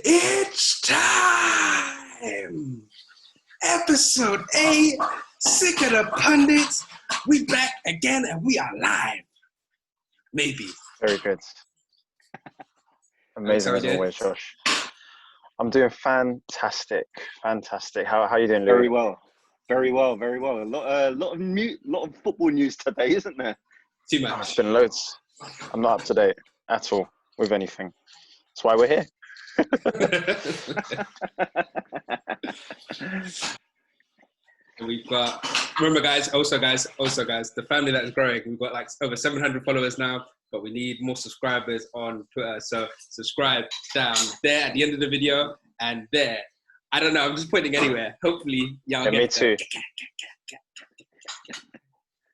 It's time! Episode 8, Sick of the Pundits. We back again and we are live. Maybe. Very good. Amazing as always, Josh. I'm doing fantastic. How are you doing, Louis? Very well. A lot of football news today, isn't there? Too much. Oh, it's been loads. I'm not up to date at all with anything. That's why we're here. We've got, remember guys, the family that is growing. We've got like over 700 followers now, but we need more subscribers on Twitter. So subscribe down there at the end of the video and there. I don't know, I'm just pointing anywhere. Hopefully y'all get me too.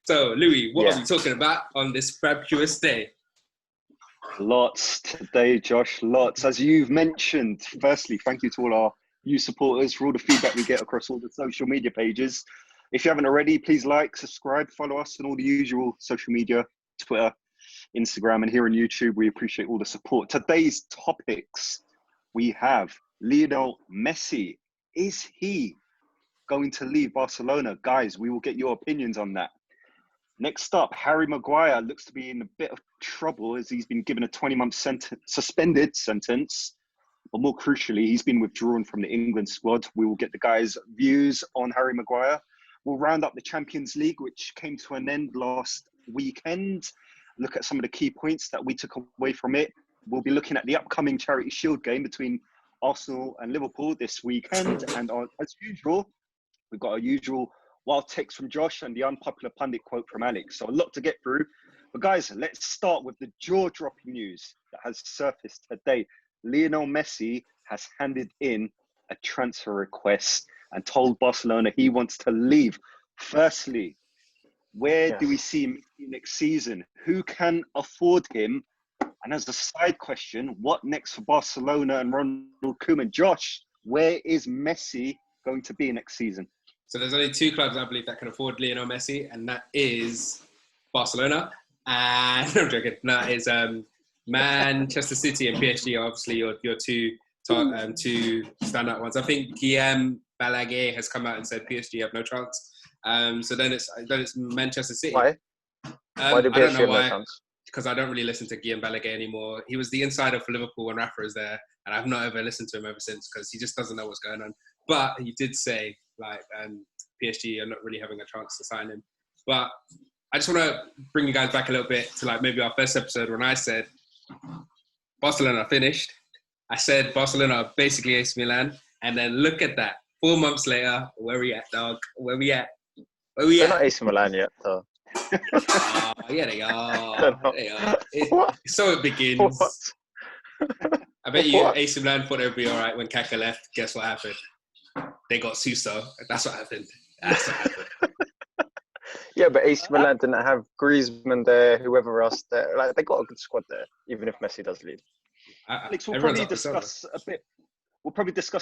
So Louis, what are we talking about on this fabulous day? Lots today, Josh, lots. As you've mentioned, firstly, thank you to all our new supporters for all the feedback we get across all the social media pages. If you haven't already, please like, subscribe, follow us on all the usual social media, Twitter, Instagram, and here on YouTube. We appreciate all the support. Today's topics, we have Lionel Messi. Is he going to leave Barcelona? Guys, we will get your opinions on that. Next up, Harry Maguire looks to be in a bit of trouble as he's been given a 20-month suspended sentence. But more crucially, he's been withdrawn from the England squad. We will get the guys' views on Harry Maguire. We'll round up the Champions League, which came to an end last weekend. Look at some of the key points that we took away from it. We'll be looking at the upcoming Charity Shield game between Arsenal and Liverpool this weekend. And as usual, we've got our usual wild text from Josh and the unpopular pundit quote from Alex. So a lot to get through. But guys, let's start with the jaw-dropping news that has surfaced today. Lionel Messi has handed in a transfer request and told Barcelona he wants to leave. Firstly, where do we see him next season? Who can afford him? And as a side question, what next for Barcelona and Ronald Koeman? Josh, where is Messi going to be next season? So there's only two clubs, I believe, that can afford Lionel Messi, and that is Barcelona. And I'm joking. That is Manchester City and PSG are obviously your two standout ones. I think Guillaume Balaguer has come out and said PSG have no chance. So then it's Manchester City. Why? Why do PSG have no chance? Because I don't really listen to Guillaume Balaguer anymore. He was the insider for Liverpool when Rafa was there, and I've not ever listened to him ever since because he just doesn't know what's going on. But he did say PSG are not really having a chance to sign him. But I just want to bring you guys back a little bit to maybe our first episode when I said Barcelona finished. I said Barcelona are basically AC Milan, and then look at that. 4 months later, where we at, dog? Where we at? They're not AC Milan yet, though. Yeah, they are. So it begins. What? I bet you AC Milan thought they'd be all right when Kaka left. Guess what happened? They got Suso. That's what happened. Yeah, but AC Milan didn't have Griezmann there, whoever else there. They got a good squad there, even if Messi does leave. Alex, we'll probably discuss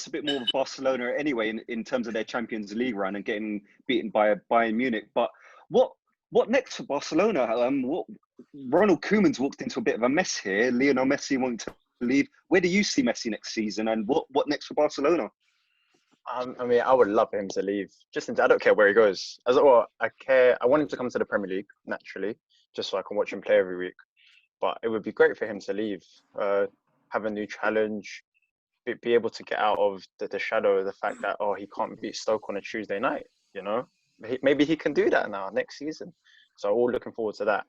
a bit more of Barcelona anyway in terms of their Champions League run and getting beaten by Bayern Munich. But what next for Barcelona? Ronald Koeman's walked into a bit of a mess here. Lionel Messi wanting to leave. Where do you see Messi next season, and what next for Barcelona? I mean, I would love him to leave. I don't care where he goes. I want him to come to the Premier League naturally, just so I can watch him play every week. But it would be great for him to leave, have a new challenge, be able to get out of the shadow of the fact that he can't beat Stoke on a Tuesday night. You know, maybe he can do that now next season. So we're all looking forward to that.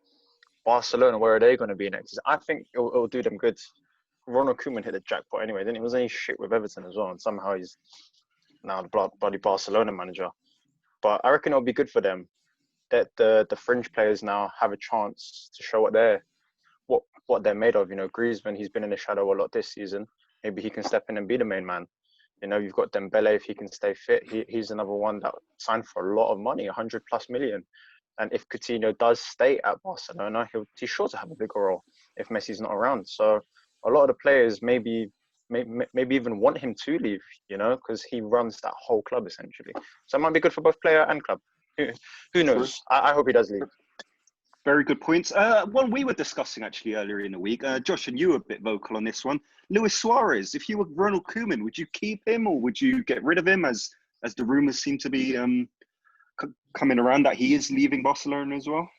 Barcelona, where are they going to be next season? I think it'll do them good. Ronald Koeman hit the jackpot anyway. Then he was any shit with Everton as well, and somehow he's now the bloody Barcelona manager. But I reckon it'll be good for them that the fringe players now have a chance to show what they're made of. You know, Griezmann, he's been in the shadow a lot this season. Maybe he can step in and be the main man. You know, you've got Dembele, if he can stay fit. He's another one that signed for a lot of money, 100+ million. And if Coutinho does stay at Barcelona, he's sure to have a bigger role if Messi's not around. So a lot of the players maybe even want him to leave, you know, because he runs that whole club essentially. So it might be good for both player and club. Who knows? I hope he does leave. Very good points. One we were discussing actually earlier in the week. Josh, and you were a bit vocal on this one. Luis Suarez, if you were Ronald Koeman, would you keep him or would you get rid of him as the rumours seem to be coming around that he is leaving Barcelona as well?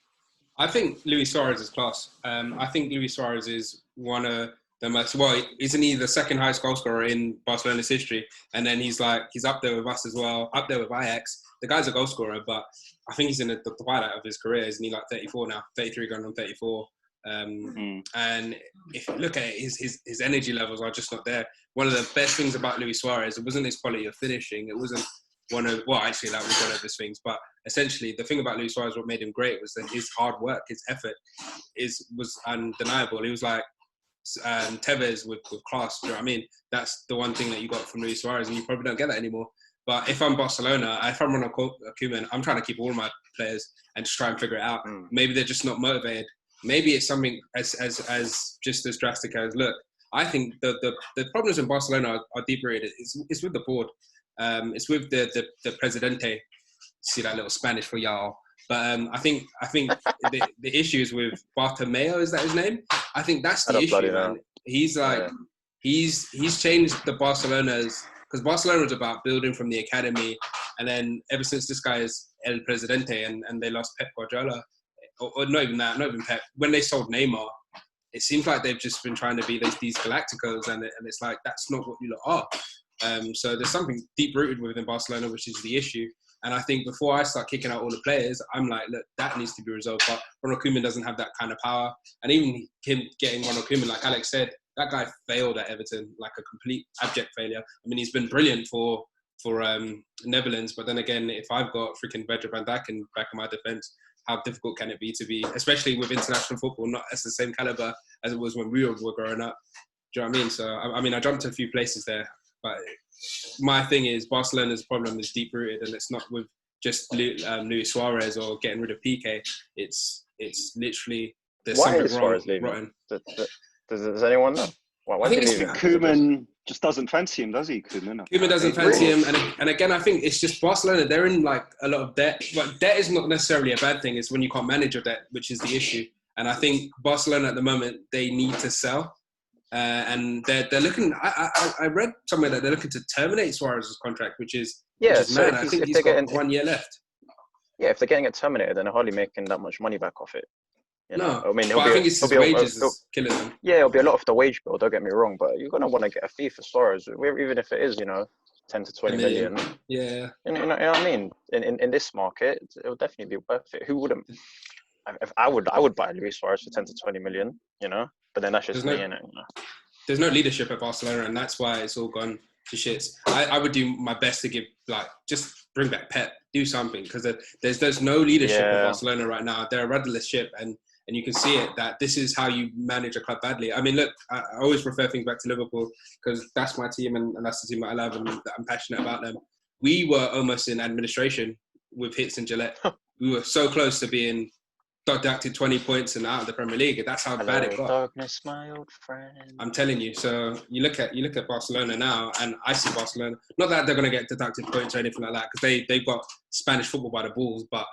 I think Luis Suarez is class. I think Luis Suarez is one of the most, well, isn't he the second highest goal scorer in Barcelona's history? And then he's up there with us as well, up there with Ajax. The guy's a goal scorer, but I think he's in the twilight of his career. Isn't he like 34 now? 33 going on 34. And if you look at it, his energy levels are just not there. One of the best things about Luis Suarez, it wasn't his quality of finishing. It wasn't actually that was one of his things. But essentially, the thing about Luis Suarez, what made him great was that his hard work, his effort was undeniable. He was like Tevez with class. Do you know what I mean? That's the one thing that you got from Luis Suarez, and you probably don't get that anymore. But if I'm Barcelona, if I'm Ronald Koeman, I'm trying to keep all my players and just try and figure it out. Maybe they're just not motivated. Maybe it's something as just as drastic as, look, I think the problems in Barcelona are deep rooted. It's with the board. It's with the Presidente. See that little Spanish for y'all. But I think the issue is with Bartomeu. Is that his name? I think that's the issue, man. He's he's changed the Barcelona's, because Barcelona was about building from the academy, and then ever since this guy is El Presidente and they lost Pep Guardiola, or not even that, not even Pep. When they sold Neymar, it seems like they've just been trying to be these Galacticos, and it's like that's not what you lot are. So there's something deep rooted within Barcelona, which is the issue. And I think before I start kicking out all the players, I'm like, look, that needs to be resolved. But Ronald Koeman doesn't have that kind of power. And even him getting Ronald Koeman, like Alex said, that guy failed at Everton, like a complete abject failure. I mean, he's been brilliant for Netherlands. But then again, if I've got freaking Virgil van Dijk in back of my defence, how difficult can it be to be, especially with international football, not as the same calibre as it was when we were growing up. Do you know what I mean? So, I jumped to a few places there. But my thing is, Barcelona's problem is deep rooted, and it's not with just Luis Suarez or getting rid of PK. It's literally there's Why something is Suarez rotten. Does anyone know? Why I think did he it's leave? Koeman just doesn't fancy him, does he? Koeman doesn't fancy him, and again, I think it's just Barcelona. They're in like a lot of debt, but debt is not necessarily a bad thing. It's when you can't manage your debt, which is the issue. And I think Barcelona at the moment, they need to sell. And they're looking. I read somewhere that they're looking to terminate Suarez's contract, which is So mad. I think he's got 1 year left. Yeah, if they're getting it terminated, then they're hardly making that much money back off it. You know? No, I mean, I think it's his wages is killing them. Yeah, it'll be a lot of the wage bill. Don't get me wrong, but you're gonna want to get a fee for Suarez, even if it is 10 to 20 million. Yeah, you know what I mean. In this market, it'll definitely be worth it. Who wouldn't? If I would buy Luis Suarez for 10 to 20 million. But then that's just me, innit? There's no leadership at Barcelona, and that's why it's all gone to shits. I would do my best to give, just bring back Pep, do something, because there's no leadership at Barcelona right now. They're a rudderless ship, and you can see it, that this is how you manage a club badly. I mean, look, I always refer things back to Liverpool, because that's my team, and that's the team that I love, and that I'm passionate about them. We were almost in administration with Hits and Gillette. We were so close to being deducted 20 points and out of the Premier League. That's how bad it got. Darkness, my old friend. I'm telling you. So you look at Barcelona now, and I see Barcelona. Not that they're going to get deducted points or anything like that, because they've got Spanish football by the balls. But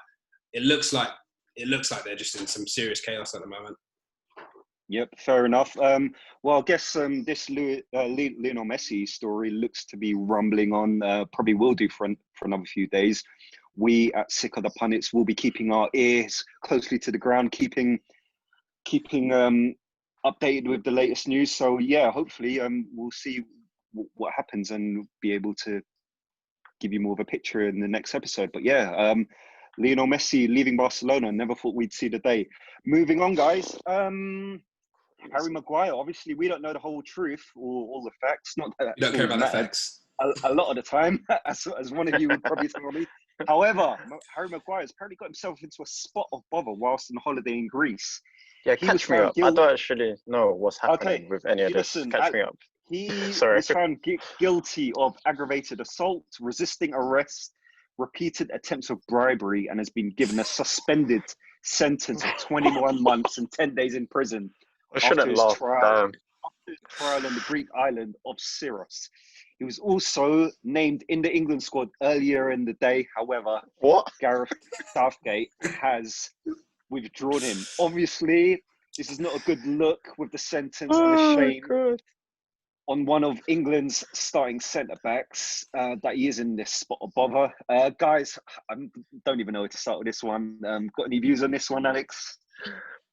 it looks like they're just in some serious chaos at the moment. Yep, fair enough. Well, I guess this Lionel Messi story looks to be rumbling on. Probably will do for another few days. We at Sick of the Pundits will be keeping our ears closely to the ground, keeping updated with the latest news. So yeah, hopefully we'll see what happens and be able to give you more of a picture in the next episode. But yeah, Lionel Messi leaving Barcelona. Never thought we'd see the day. Moving on, guys. Harry Maguire. Obviously, we don't know the whole truth or all the facts. Not that you don't care about the facts. A lot of the time, as one of you would probably tell me. However, Harry Maguire has apparently got himself into a spot of bother whilst on holiday in Greece. Yeah, catch me up. I don't actually know what's happening with any of this. Catch me up. He was found guilty of aggravated assault, resisting arrest, repeated attempts of bribery, and has been given a suspended sentence of 21 months and 10 days in prison. I shouldn't laugh. After his trial on the Greek island of Syros. He was also named in the England squad earlier in the day. However, what? Gareth Southgate has withdrawn him. Obviously, this is not a good look with the sentence and the shame God. on one of England's starting centre-backs that he is in this spot of bother. Guys, I don't even know where to start with this one. Got any views on this one, Alex?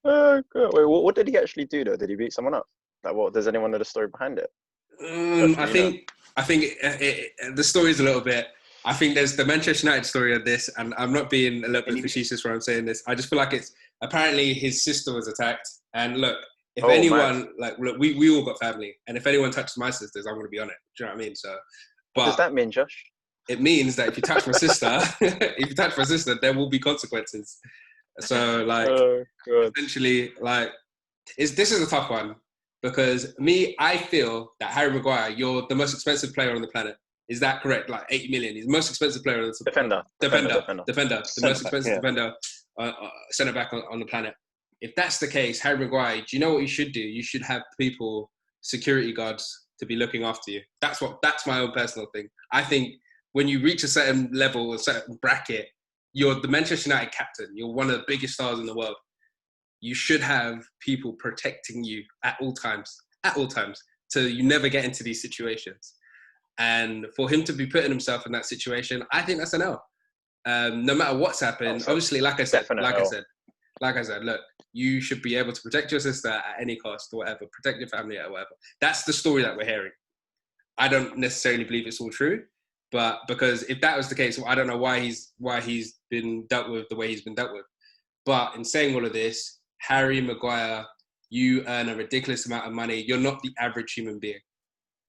Oh, God. Wait, what did he actually do, though? Did he beat someone up? Like, what? Does anyone know the story behind it? I think the story is a little bit. I think there's the Manchester United story of this, and I'm not being a little bit facetious when I'm saying this. I just feel like it's apparently his sister was attacked, and look, if anyone look, we all got family, and if anyone touches my sisters, I'm going to be on it. Do you know what I mean? So, What does that mean, Josh? It means that if you touch my sister, there will be consequences. So, like, essentially, like, this is a tough one. Because I feel that Harry Maguire, you're the most expensive player on the planet. Is that correct? Like 80 million. He's the most expensive player on the planet. Defender. The most expensive defender, centre back on the planet. If that's the case, Harry Maguire, do you know what you should do? You should have people, security guards, to be looking after you. That's my own personal thing. I think when you reach a certain level, a certain bracket, you're the Manchester United captain. You're one of the biggest stars in the world. You should have people protecting you at all times, so you never get into these situations. And for him to be putting himself in that situation, I think that's an L. No matter what's happened, obviously, like I said, look, you should be able to protect your sister at any cost or whatever, protect your family or whatever. That's the story that we're hearing. I don't necessarily believe it's all true, but because if that was the case, well, I don't know why he's been dealt with the way he's been dealt with. But in saying all of this, Harry Maguire, you earn a ridiculous amount of money. You're not the average human being.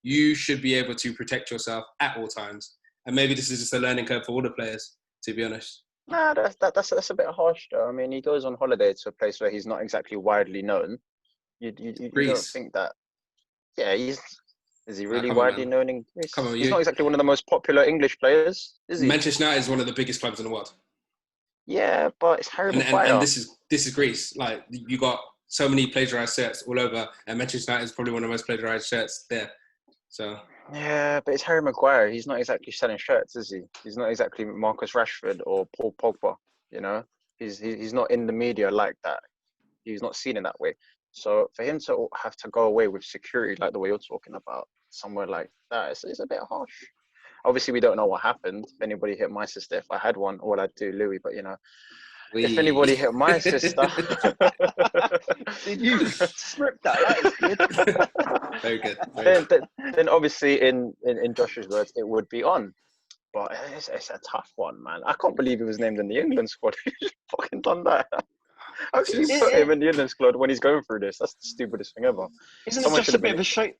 You should be able to protect yourself at all times. And maybe this is just a learning curve for all the players, to be honest. Nah, that's a bit harsh, though. I mean, he goes on holiday to a place where he's not exactly widely known. You don't think that? Yeah, is he really widely known in Greece? He's not exactly one of the most popular English players, is he? Manchester United is one of the biggest clubs in the world. Yeah, but it's Harry Maguire. And this is Greece. Like, you got so many plagiarized shirts all over, and Manchester United is probably one of the most plagiarized shirts there. So yeah, but it's Harry Maguire. He's not exactly selling shirts, is he? He's not exactly Marcus Rashford or Paul Pogba. You know, he's not in the media like that. He's not seen in that way. So for him to have to go away with security like the way you're talking about, somewhere like that, it's a bit harsh. Obviously, we don't know what happened. If anybody hit my sister, if I had one, all I'd do, Louis. But, you know, if anybody hit my sister... Did you script that? That is good. Very good. Then obviously, in Josh's words, it would be on. But it's a tough one, man. I can't believe he was named in the England squad. He's fucking done that. How can you put him in the England squad when he's going through this? That's the stupidest thing ever. Isn't it just a bit of a shame?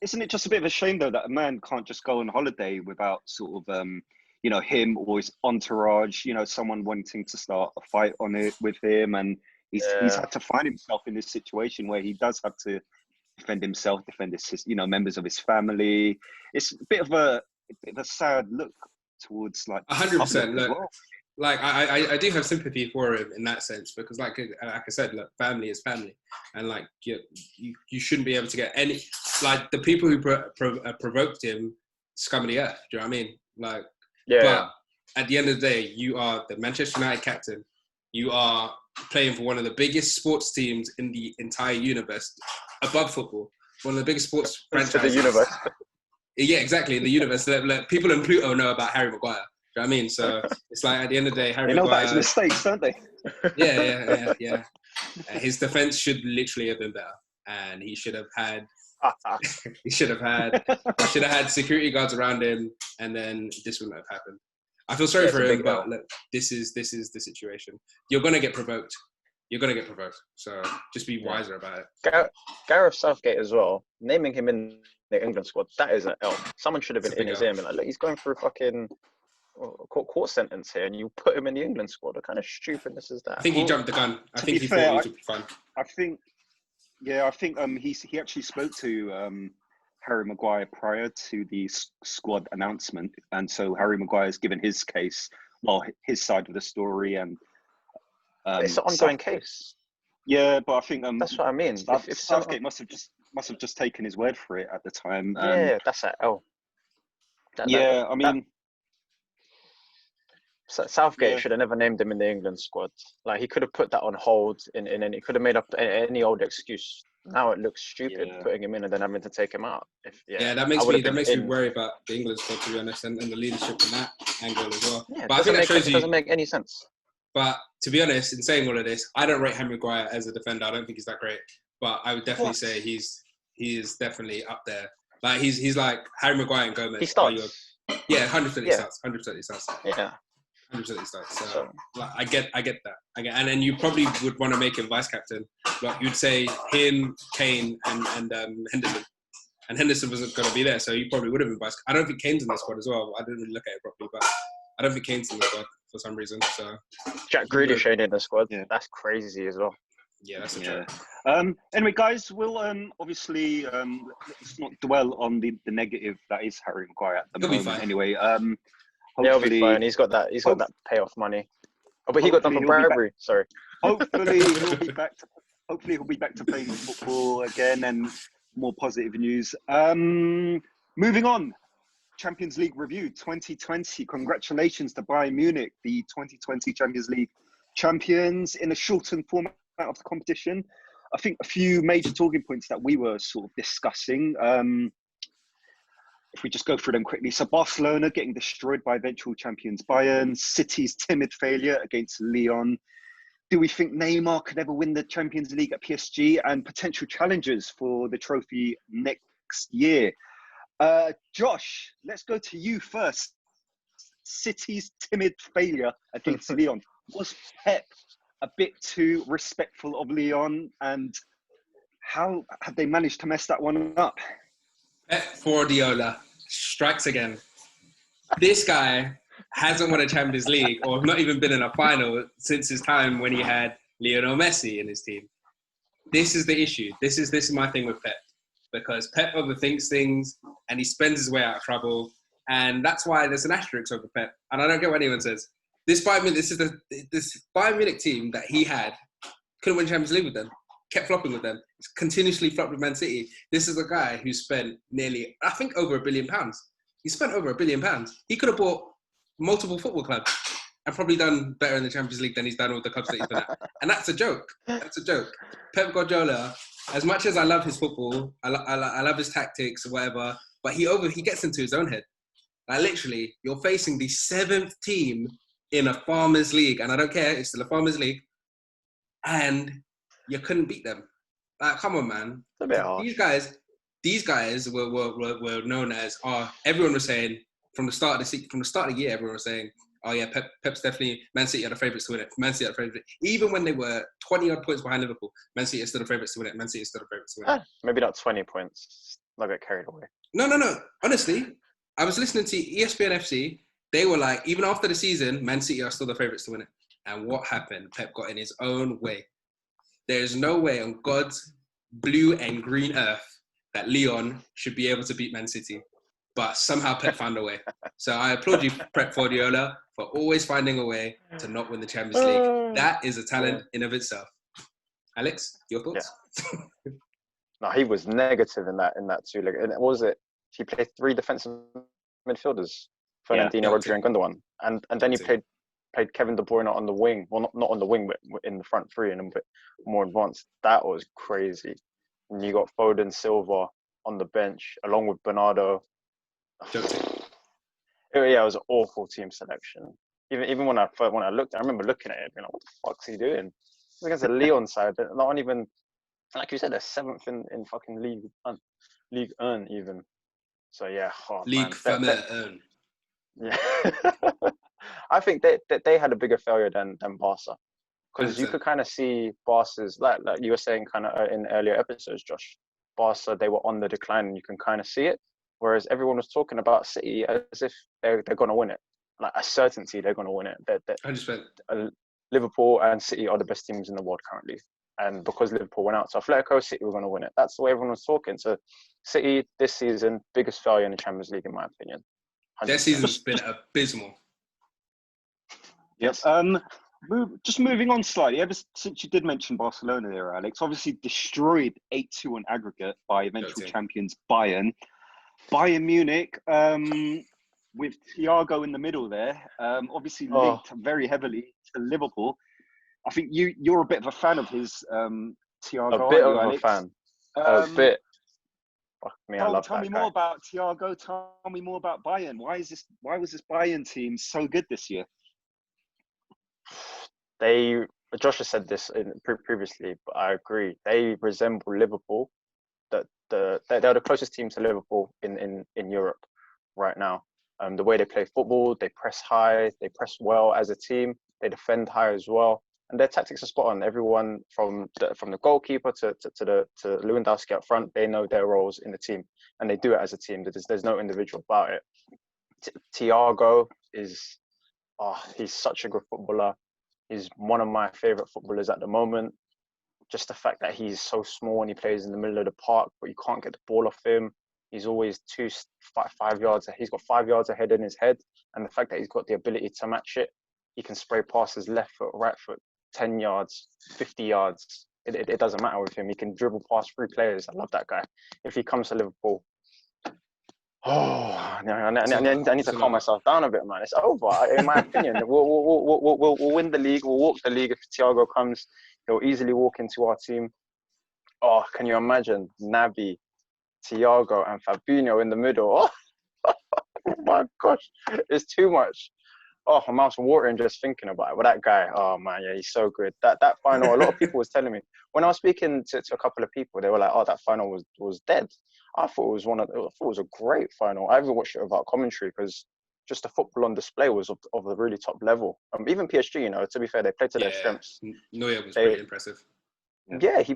Isn't it just a bit of a shame though that a man can't just go on holiday without sort of him or his entourage, someone wanting to start a fight on it with him, and he's had to find himself in this situation where he does have to defend himself, defend his members of his family. It's a bit of a sad look towards 100%. Look, well. Like I do have sympathy for him in that sense, because like I said, look, family is family, and like you shouldn't be able to get any, like, the people who provoked him, scum of the earth. Do you know what I mean? Like, yeah. But at the end of the day, you are the Manchester United captain. You are playing for one of the biggest sports teams in the entire universe, above football. One of the biggest sports franchises. The universe. Yeah, exactly. In the universe, like, people in Pluto know about Harry Maguire. Do you know what I mean? So it's like, at the end of the day, Harry Maguire... They know about his mistakes, don't they? Yeah. His defense should literally have been better, and he should have had security guards around him, and then this wouldn't have happened. I feel sorry for him, but look, this is the situation. You're gonna get provoked. So just be wiser about it. Gareth Southgate as well, naming him in the England squad, that is an L. Someone should have been in his ear and like, look, he's going through fucking court sentence here, and you put him in the England squad. What kind of stupidness is that? I think he jumped the gun. I think he thought he took fun. I think he actually spoke to Harry Maguire prior to the squad announcement, and so Harry Maguire's given his case, his side of the story, and it's an ongoing case. Yeah, but I think that's what I mean. If Southgate must have just taken his word for it at the time. Yeah, that's an L. I mean. Southgate Yeah. should have never named him in the England squad. Like he could have put that on hold in he could have made up any old excuse. Now it looks stupid Yeah. putting him in and then having to take him out. Yeah, that I makes would me have been me in. worry about the England squad, to be honest, and the leadership in that angle as well. Yeah, But I think that shows it doesn't make any sense. But to be honest, in saying all of this, I don't rate Harry Maguire as a defender. I don't think he's that great. But I would definitely say he is definitely up there. Like he's like Harry Maguire and Gomez. He starts. Yeah, 100% he Yeah. starts. 100% he starts. Yeah. 100% he starts. So like, I get that. And then you probably would want to make him vice captain. Like you'd say him, Kane, and Henderson. And Henderson wasn't going to be there, so he probably would have been vice. I don't think Kane's in the squad as well. I didn't really look at it properly, but I don't think Kane's in the squad for some reason. So Jack Grealish ain't in the squad. Yeah. That's crazy as well. yeah, that's a joke. Anyway, guys, we'll obviously let's not dwell on the negative that is Harry Maguire at the He'll be moment. fine. Anyway, He'll be fine. He's got that payoff money. Oh, but he got done for Hopefully he'll be bribery. Sorry. Hopefully he'll be back. Hopefully he'll be back to playing football again, and more positive news. Moving on. Champions League review 2020. Congratulations to Bayern Munich, the 2020 Champions League champions, in a shortened format of the competition. I think a few major talking points that we were sort of discussing. If we just go through them quickly. So Barcelona getting destroyed by eventual champions Bayern. City's timid failure against Lyon. Do we think Neymar could ever win the Champions League at PSG, and potential challenges for the trophy next year? Josh, let's go to you first. City's timid failure against Lyon. Was Pep a bit too respectful of Lyon, and how have they managed to mess that one up? Pep Guardiola strikes again. This guy hasn't won a Champions League or not even been in a final since his time when he had Lionel Messi in his team. This is the issue. This is my thing with Pep, because Pep overthinks things and he spends his way out of trouble, and that's why there's an asterisk over Pep. And I don't get what anyone says. This Bayern Munich team that he had couldn't win Champions League with them. Kept flopping with them. He's continuously flopped with Man City. This is a guy who spent nearly, I think, over £1 billion. He spent over £1 billion. He could have bought multiple football clubs and probably done better in the Champions League than he's done with the clubs that he's been at. And that's a joke. That's a joke. Pep Guardiola, as much as I love his football, I love his tactics or whatever, but he gets into his own head. Like literally, you're facing the 7th team in a Farmers League, and I don't care, it's still a Farmers League, and you couldn't beat them. Like, come on, man. It's a bit harsh. These guys were known as. Everyone was saying from the start of the year, everyone was saying, "Oh yeah, Pep's definitely Man City are the favourites to win it. Man City are the favourites." Even when they were 20 odd points behind Liverpool, Man City are still the favourites to win it. Man City are still the favourites to win it. Maybe not 20 points. Not get carried away. No. Honestly, I was listening to ESPN FC. They were like, even after the season, Man City are still the favourites to win it. And what happened? Pep got in his own way. There's no way on God's blue and green earth that Lyon should be able to beat Man City. But somehow Pep found a way. So I applaud you, Pep Guardiola, for always finding a way to not win the Champions League. That is a talent in of itself. Alex, your thoughts? Yeah. No, he was negative in that too. Like, and what was it? He played 3 defensive midfielders, Fernandinho, Rodri, and Gundogan, and then he played Kevin De Bruyne on the wing. Well, not on the wing, but in the front 3 and a bit more advanced. That was crazy. And you got Foden, Silva on the bench along with Bernardo. Yeah, it was an awful team selection. Even when I looked, I remember looking at it, being like, "What the fuck's he doing?" It's against a Lyon side, but not even, like you said, they're 7th in fucking League Earn even. So yeah, League Earn. Yeah, I think they had a bigger failure than Barca, because you could kind of see Barca's, like you were saying, kind of in earlier episodes, Josh. Barca, they were on the decline, and you can kind of see it. Whereas everyone was talking about City as if they're going to win it, like a certainty they're going to win it. Liverpool and City are the best teams in the world currently, and because Liverpool went out to Atletico, City were going to win it. That's the way everyone was talking. So City this season, biggest failure in the Champions League, in my opinion. 100%. Their season's been abysmal. Yes. Just moving on slightly, ever since you did mention Barcelona there, Alex, obviously destroyed 8-2 on aggregate by eventual champions Bayern. Bayern Munich, with Thiago in the middle there, obviously linked very heavily to Liverpool. I think you're a bit of a fan of his, Thiago. A bit aren't you, of a Alex? fan. A bit. Fuck me, I love tell that me guy. more about Thiago. Tell me more about Bayern. Why was this Bayern team so good this year? Josh has said this previously, but I agree. They resemble Liverpool. They're the closest team to Liverpool in Europe right now. The way they play football, they press high, they press well as a team, they defend high as well, and their tactics are spot on. Everyone from the goalkeeper to Lewandowski up front, they know their roles in the team, and they do it as a team. There's no individual about it. Thiago is, he's such a good footballer. He's one of my favorite footballers at the moment. Just the fact that he's so small and he plays in the middle of the park, but you can't get the ball off him. He's always 5 yards. He's got 5 yards ahead in his head, and the fact that he's got the ability to match it, he can spray passes left foot, right foot, 10 yards, 50 yards. It doesn't matter with him. He can dribble past 3 players. I love that guy. If he comes to Liverpool, I need to calm myself down a bit, man. It's over, in my opinion. We'll win the league. We'll walk the league if Thiago comes. He'll easily walk into our team. Oh, can you imagine Naby, Thiago, and Fabinho in the middle? Oh my gosh, it's too much. Oh, my mouth's watering just thinking about it. But that guy, oh man, yeah, he's so good. That final, a lot of people was telling me when I was speaking to a couple of people, they were like, "Oh, that final was dead." I thought it was a great final. I even watched it without commentary because just the football on display was of a really top level. Even PSG, you know, to be fair, they played to their strengths. Neuer was pretty impressive. Yeah, he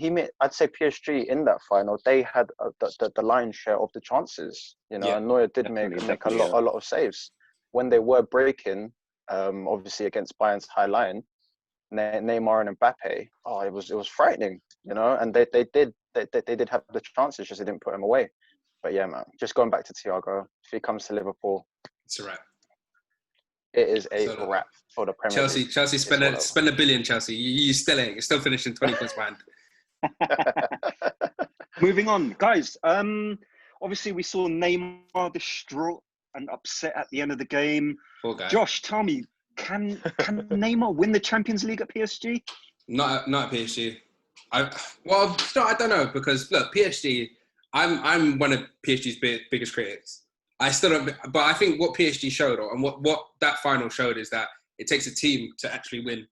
made. I'd say PSG in that final, they had the lion's share of the chances. You know, and Neuer did make a lot of saves when they were breaking. Obviously against Bayern's high line, Neymar and Mbappe. Oh, it was frightening. You know, and they did have the chances, just they didn't put them away. But yeah, man, just going back to Thiago, if he comes to Liverpool, it's a wrap. It is a wrap for the Premier League. Chelsea spend $1 billion. Chelsea, you still ain't. You're still finishing 20 points behind. Moving on, guys. Obviously we saw Neymar distraught and upset at the end of the game. Poor guy. Josh, tell me, can Neymar win the Champions League at PSG? Not at PSG. I don't know, because look, PSG. I'm one of PSG's biggest critics. I still don't, but I think what PSG showed, and what that final showed, is that it takes a team to actually win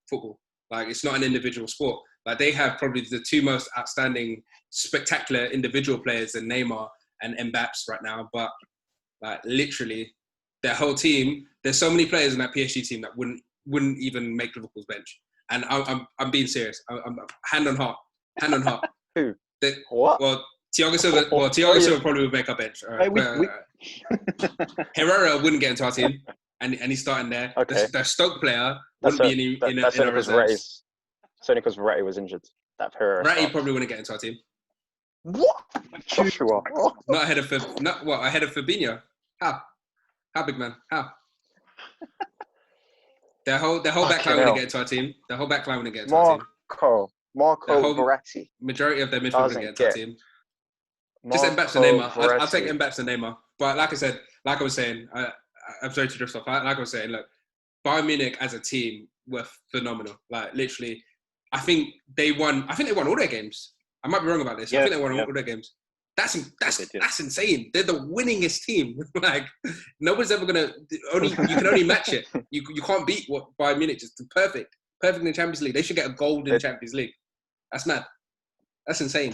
football. Like, it's not an individual sport. Like, they have probably the 2 most outstanding, spectacular individual players in Neymar and Mbappe right now. But like, literally, their whole team. There's so many players in that PSG team that wouldn't even make Liverpool's bench. And I'm being serious. I'm hand on heart. Who? What? Well, Thiago Silva probably would make our bench. Right. Herrera wouldn't get into our team, and he's starting there. Okay. The Stoke player wouldn't be in our reserves. It's only because Verratti was injured. That Herrera. Verratti probably wouldn't get into our team. What? Joshua? Not ahead of Fabinho. How, big man? How? Their whole back line wouldn't get into our team. The whole back line wouldn't get into our team. Marco Verratti. Majority of their midfield wouldn't get into our team. Just Mbappe and Neymar. I'll take Mbappe and Neymar. But like I was saying, I'm sorry to drift off. Like I was saying, look, Bayern Munich as a team were phenomenal. Like, literally, I think they won all their games. I might be wrong about this. I think they won all their games. That's insane. They're the winningest team. Like, nobody's ever gonna. You can only match it. You can't beat what Bayern Munich is. Perfect in the Champions League. They should get a gold in the Champions League. That's mad. That's insane.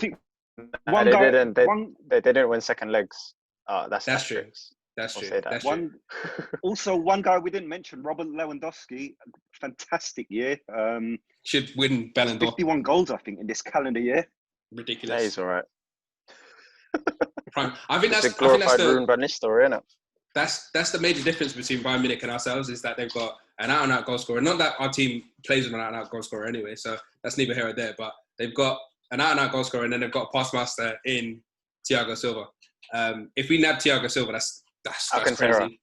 They didn't win second legs. That's true. That's true. That's true. Also, one guy we didn't mention, Robert Lewandowski, fantastic year. Should win Ballon d'Or. 51 goals, I think, in this calendar year. Ridiculous. Yeah, he's all right. I think that's the glorified Ruben Van Nistelrooy, isn't it? That's the major difference between Bayern Munich and ourselves, is that they've got an out-and-out goal scorer. Not that our team plays with an out-and-out goal scorer anyway, so that's neither here or there. But they've got an out-and-out goal scorer, and then they've got a pass master in Thiago Silva. If we nab Thiago Silva, that's crazy.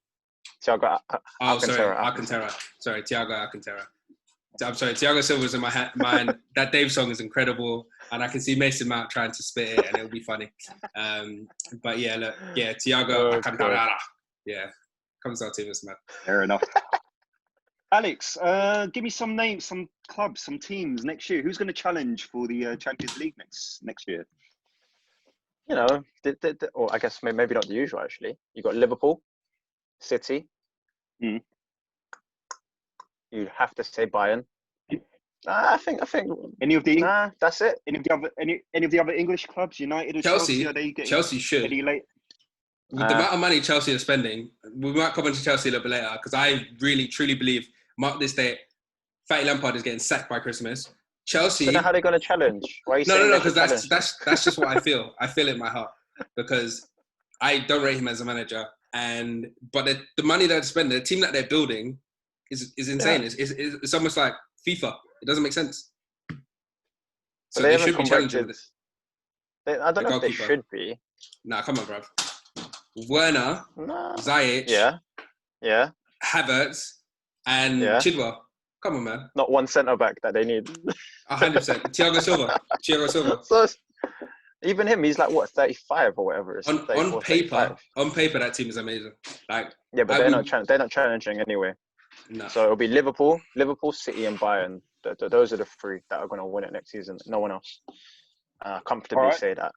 Thiago Alcantara. Alcantara. Sorry, Thiago Alcantara. I'm sorry, Thiago Silva's in my mind. That Dave song is incredible, and I can see Mason Mount trying to spit it, and it'll be funny. But yeah, look, yeah, Thiago Alcantara. Yeah, comes out to this man. Fair enough. Alex, give me some names, some clubs, some teams next year. Who's going to challenge for the Champions League next year? You know, or I guess maybe not the usual. Actually, you got Liverpool, City. Mm. You have to say Bayern. I think. Any of the? That's it. Any of the other English clubs, United or Chelsea? Are they getting Chelsea should. Any late? With the amount of money Chelsea are spending, we might come on to Chelsea a little bit later because I really truly believe, mark this date, Fatty Lampard is getting sacked by Christmas. Chelsea. So then how are they going to challenge? Why are you no, because that's just what I feel. I feel it in my heart because I don't rate him as a manager, but the money they're spending, the team that they're building, is insane. Yeah. It's almost like FIFA. It doesn't make sense. So they should be challenging this. I don't know if they should be. Nah, come on, bro. Werner, Ziyech, yeah, Havertz, and Chilwell. Come on, man. Not one centre back that they need. 100%. Thiago Silva. So even him, he's like what, 35 or whatever. On paper, that team is amazing. Like, yeah, but they're not challenging anyway. No. So it'll be Liverpool, City, and Bayern. Those are the three that are going to win it next season. No one else. Comfortably say that.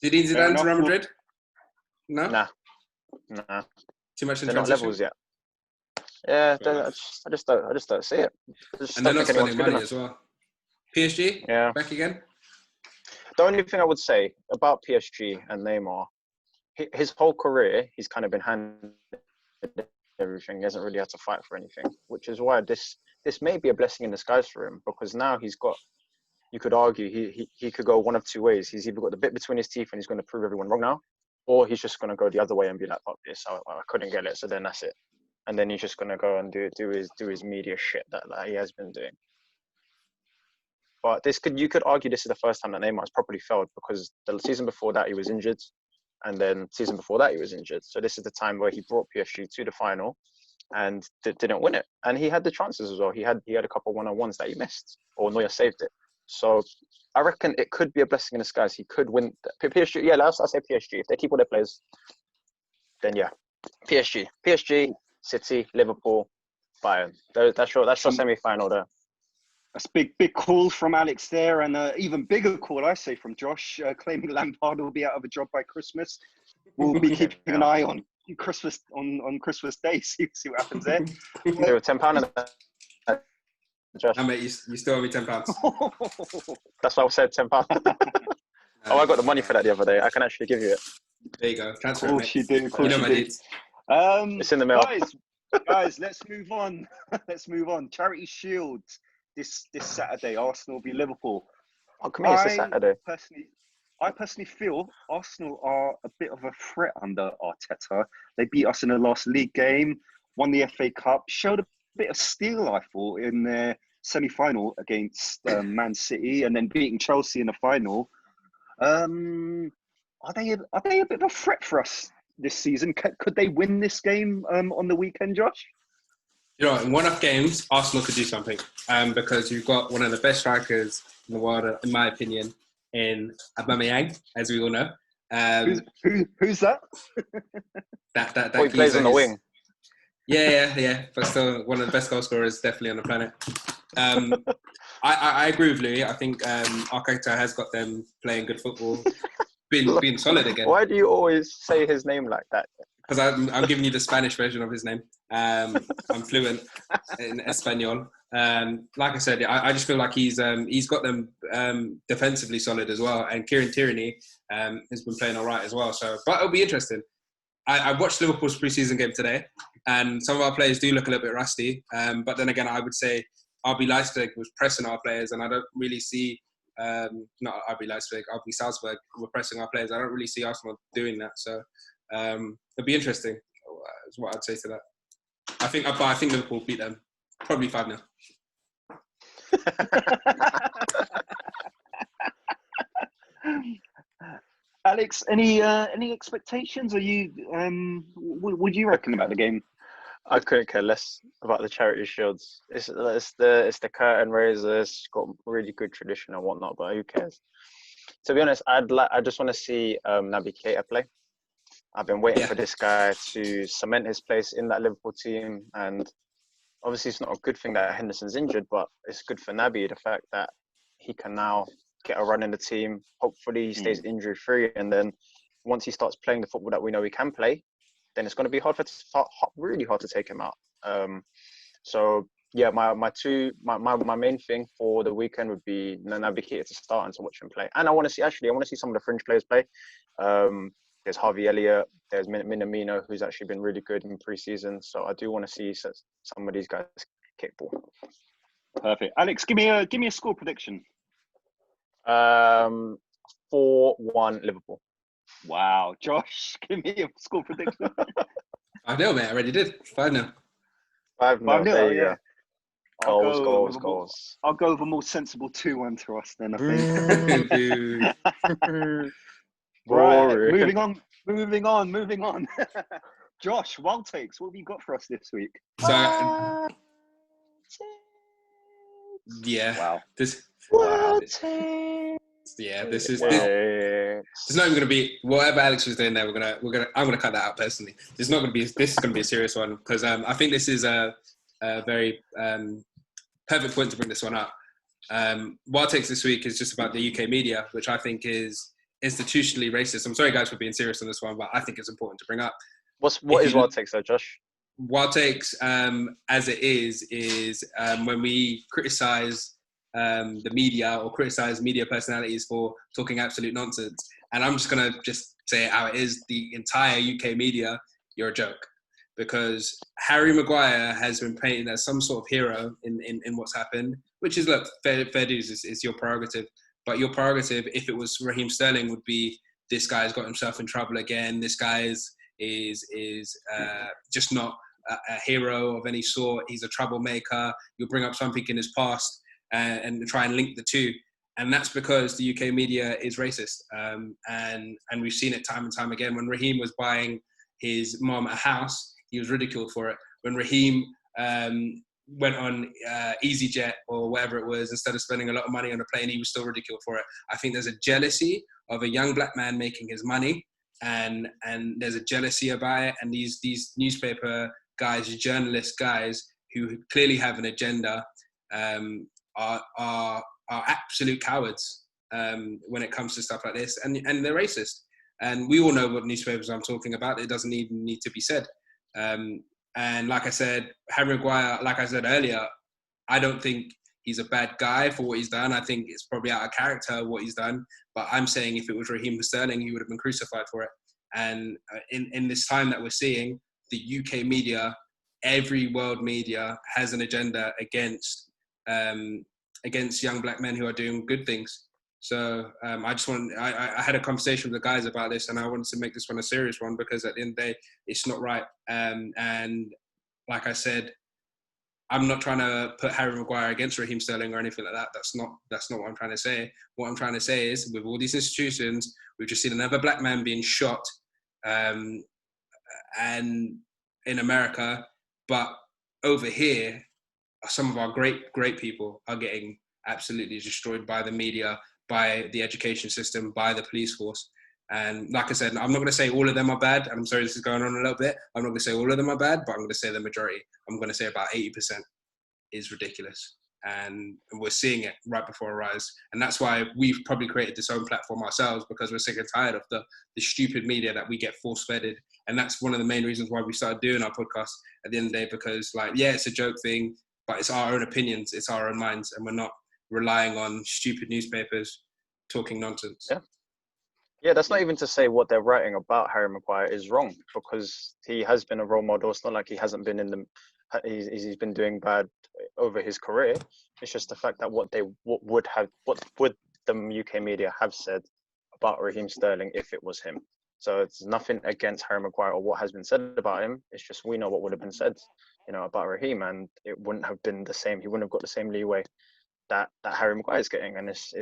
Zinedine Zidane to Real Madrid? No. Nah. Too much in they're not levels yet. Yeah, I just don't see it. And they're not spending money as well. PSG? Yeah. Back again? The only thing I would say about PSG and Neymar, his whole career, he's kind of been handed everything. He hasn't really had to fight for anything, which is why this may be a blessing in disguise for him, because now he's got, you could argue, he could go one of two ways. He's either got the bit between his teeth and he's going to prove everyone wrong now, or he's just going to go the other way and be like, fuck this, I couldn't get it, so then that's it. And then he's just going to go and do his media shit that he has been doing. But you could argue this is the first time that Neymar has properly failed, because the season before that he was injured, and then season before that he was injured. So this is the time where he brought PSG to the final and didn't win it. And he had the chances as well. He had a couple one-on-ones that he missed, or Neuer saved it. So I reckon it could be a blessing in disguise. He could win PSG. Yeah, I'll say PSG. If they keep all their players, then yeah, PSG, City, Liverpool, Bayern. That's your semi-final there. That's big call from Alex there, and even bigger call, I say, from Josh, claiming Lampard will be out of a job by Christmas. We'll be keeping an eye on Christmas on Christmas Day. See what happens there. They were £10. Josh. I mate, you still owe me £10. That's why I said £10. I got the money for that the other day. I can actually give you it. There you go. Transfer it, mate. You know my needs. It's in the mail. Guys, let's move on. Charity Shield this Saturday. Arsenal v Liverpool. Oh, come here, it's a Saturday. I personally feel Arsenal are a bit of a threat under Arteta. They beat us in the last league game, won the FA Cup, showed a bit of steel, I thought, in their semi-final against Man City, and then beating Chelsea in the final. Are they a bit of a threat for us this season? Could they win this game on the weekend, Josh? You know, in one-off games, Arsenal could do something because you've got one of the best strikers in the world, in my opinion, in Aubameyang, as we all know. Who's that? that he plays on the wing. Yeah. But still, one of the best goal scorers, definitely on the planet. I agree with Louis. I think Arteta has got them playing good football, being solid again. Why do you always say his name like that? Because I'm giving you the Spanish version of his name. I'm fluent in Espanol. Like I said, I just feel like he's got them defensively solid as well. And Kieran Tierney has been playing all right as well. So, but it'll be interesting. I watched Liverpool's pre-season game today, and some of our players do look a little bit rusty. But then again, I would say RB Leipzig was pressing our players, and I don't really see not RB Leipzig, RB Salzburg were pressing our players. I don't really see Arsenal doing that. So it'll be interesting. Is what I'd say to that. I think Liverpool beat them probably 5-0. Alex, any expectations? Are you what do you reckon about the game? I couldn't care less about the charity shields. It's the curtain raiser. It's got really good tradition and whatnot, but who cares? To be honest, I just want to see Naby Keita play. I've been waiting for this guy to cement his place in that Liverpool team, and obviously it's not a good thing that Henderson's injured, but it's good for Naby, the fact that he can now get a run in the team. Hopefully he stays injury free, and then once he starts playing the football that we know he can play, then it's going to be really hard to take him out. So yeah, my main thing for the weekend would be Naby Keita to start and to watch him play. And I want to see some of the fringe players play. There's Harvey Elliott, there's Minamino, who's actually been really good in pre-season. So I do want to see some of these guys kick ball. Perfect. Alex, give me a score prediction. 4-1 Liverpool. Wow. Josh, give me a score prediction. 5-0, mate. I already did. 5-0. 5-0, there you go. Goals. I'll go with a more sensible 2-1 to us then, I think. Right, moving on. Josh, wild takes. What have you got for us this week? So, yeah. Wow. This is. Wow. It's not even going to be whatever Alex was doing there. I'm going to cut that out personally. This is going to be a serious one because I think this is a very perfect point to bring this one up. Wild takes this week is just about the UK media, which I think is institutionally racist. I'm sorry, guys, for being serious on this one, but I think it's important to bring up. What is wild takes, though, Josh? Wild takes, as it is when we criticise the media or criticise media personalities for talking absolute nonsense. And I'm just going to say it how it is. The entire UK media, you're a joke. Because Harry Maguire has been painted as some sort of hero in what's happened, which is, look, fair dues, it's your prerogative. But your prerogative, if it was Raheem Sterling, would be this guy's got himself in trouble again. This guy is just not a hero of any sort. He's a troublemaker. You'll bring up something in his past and try and link the two. And that's because the UK media is racist. And we've seen it time and time again. When Raheem was buying his mom a house, he was ridiculed for it. When Raheem went on EasyJet or whatever it was, instead of spending a lot of money on a plane, he was still ridiculed for it. I think there's a jealousy of a young black man making his money, and there's a jealousy about it. And these newspaper guys, journalist guys who clearly have an agenda, are absolute cowards when it comes to stuff like this, and they're racist. And we all know what newspapers I'm talking about. It doesn't even need to be said. And like I said, Harry Maguire, like I said earlier, I don't think he's a bad guy for what he's done. I think it's probably out of character what he's done. But I'm saying if it was Raheem Sterling, he would have been crucified for it. And in this time that we're seeing, the UK media, every world media has an agenda against young black men who are doing good things. So I had a conversation with the guys about this, and I wanted to make this one a serious one because at the end of the day, it's not right. And like I said, I'm not trying to put Harry Maguire against Raheem Sterling or anything like that. That's not what I'm trying to say. What I'm trying to say is, with all these institutions, we've just seen another black man being shot, and in America, but over here, some of our great people are getting absolutely destroyed by the media, by the education system, by the police force. And like I said, I'm not going to say all of them are bad. I'm sorry, this is going on a little bit. I'm not going to say all of them are bad, but I'm going to say the majority. I'm going to say about 80% is ridiculous. And we're seeing it right before our eyes. And that's why we've probably created this own platform ourselves, because we're sick and tired of the stupid media that we get force-fed. And that's one of the main reasons why we started doing our podcast at the end of the day, because it's a joke thing, but it's our own opinions, it's our own minds, and we're not relying on stupid newspapers talking nonsense. Yeah, that's not even to say what they're writing about Harry Maguire is wrong, because he has been a role model. It's not like he hasn't been he's been doing bad over his career. It's just the fact that what would the UK media have said about Raheem Sterling if it was him. So it's nothing against Harry Maguire or what has been said about him. It's just we know what would have been said, about Raheem, and it wouldn't have been the same. He wouldn't have got the same leeway that Harry Maguire is getting, and it's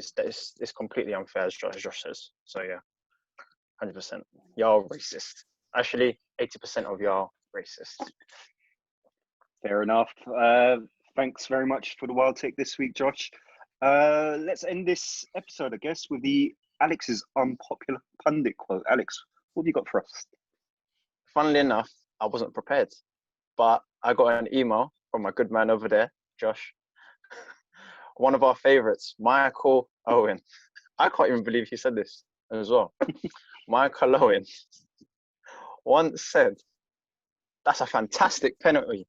completely unfair, as Josh says. So yeah, 100%. Y'all racist. Actually, 80% of y'all racist. Fair enough. Thanks very much for the wild take this week, Josh. Let's end this episode, I guess, with the Alex's unpopular pundit quote. Alex, what have you got for us? Funnily enough, I wasn't prepared, but I got an email from my good man over there, Josh. One of our favourites, Michael Owen. I can't even believe he said this as well. Michael Owen once said, "That's a fantastic penalty,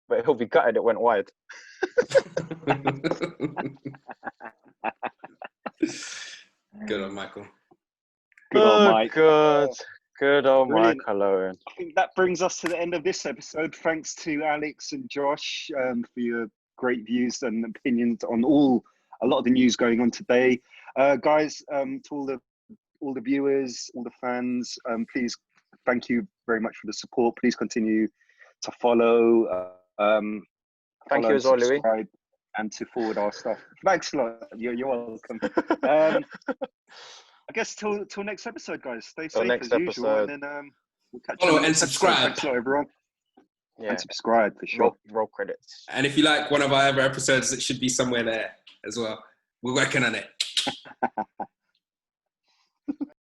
but he'll be gutted it went wide." Good on Michael. Good old Mike. Good old Brilliant. Michael Owen. I think that brings us to the end of this episode. Thanks to Alex and Josh for your great views and opinions on a lot of the news going on today. Guys, to all the viewers, all the fans, please, thank you very much for the support. Please continue to follow. Thank you as well, Louis. And to forward our stuff. Thanks a lot. You're welcome. I guess till next episode, guys. Stay safe as usual, and then we'll catch you. Follow and subscribe. Thanks a lot, everyone. Yeah. And subscribe for sure. Roll credits. And if you like one of our other episodes, it should be somewhere there as well. We're working on it.